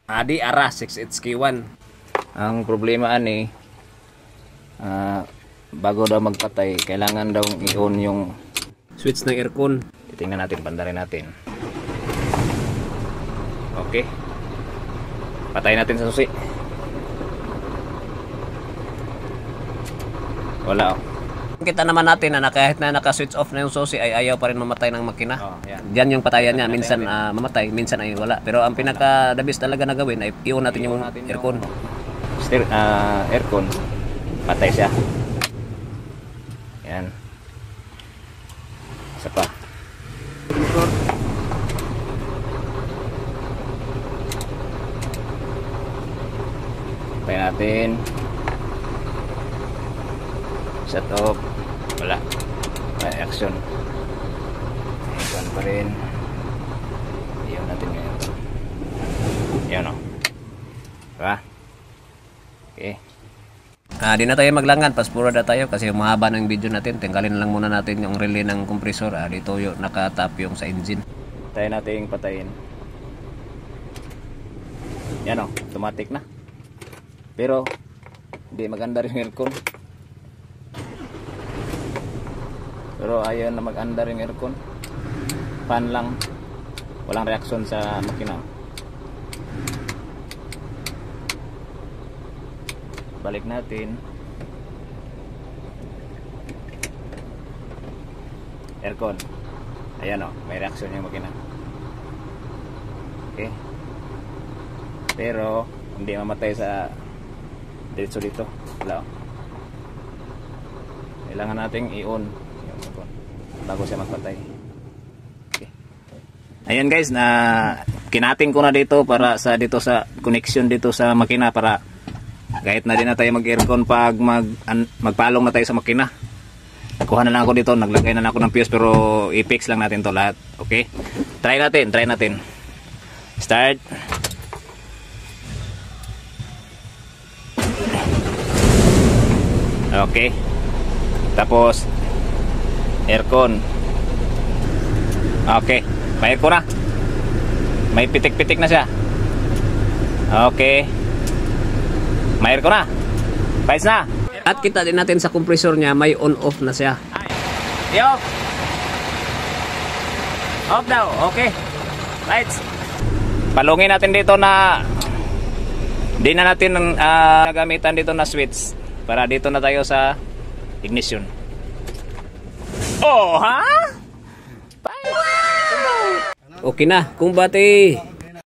Adi ara 6HK1. Ang problema ani bago daw magpatay, kailangan daw i-on yung switch ng aircon. Titingnan natin, bandarin natin. Okay. Patayin natin sa susi. Wala oh. Kita naman natin na kahit na naka-switch off na yung susi ay ayaw pa rin mamatay ng makina. Oh, yan yung patayan niya. Minsan mamatay, minsan ay wala. Pero ang pinaka the best talaga na gawin ay i-on natin yung aircon. Aircon, patay siya. Yan. Isa pa. Patay natin. Shut off. Wala. May action. Ayan pa rin. Iyon natin ngayon. Yan o. Diba? Okay. Di na tayo maglangan, paspura na tayo kasi mahaba ng video natin. Tinggalin lang muna natin yung relay ng compressor. Dito yung nakatap yung sa engine. Tayo natin patayin. Yan o, automatic na. Pero hindi maganda rin yung aircon. Pero ayaw na mag-andar yung aircon. Fan lang. Walang reaction sa makina. Balik natin. Aircon. Ayan o, may reaction yung makina. Okay. Pero hindi mamatay sa diretso dito. Wala o. Kailangan nating i-on yung aircon bago siya magpatay. Okay. Ayan guys, na kinating ko na dito para sa dito sa connection dito sa makina para kahit na din na tayo mag-aircon pag magpalong na tayo sa makina. Nakuha na lang ako dito, naglagay na lang ako ng fuse pero i-fix lang natin to lahat. Okay? Try natin. Start. Okay. Tapos aircon. Okay. May aircon na. May pitik-pitik na siya. Okay. May aircon na. Pais na. At kita din natin sa compressor niya, may on-off na siya. Off. Off daw. Okay. Lights. Palungin natin dito na di na natin gagamitan dito na switch. Para dito na tayo sa ignition. Oh, ha? Wow! Okay na. Kumbati.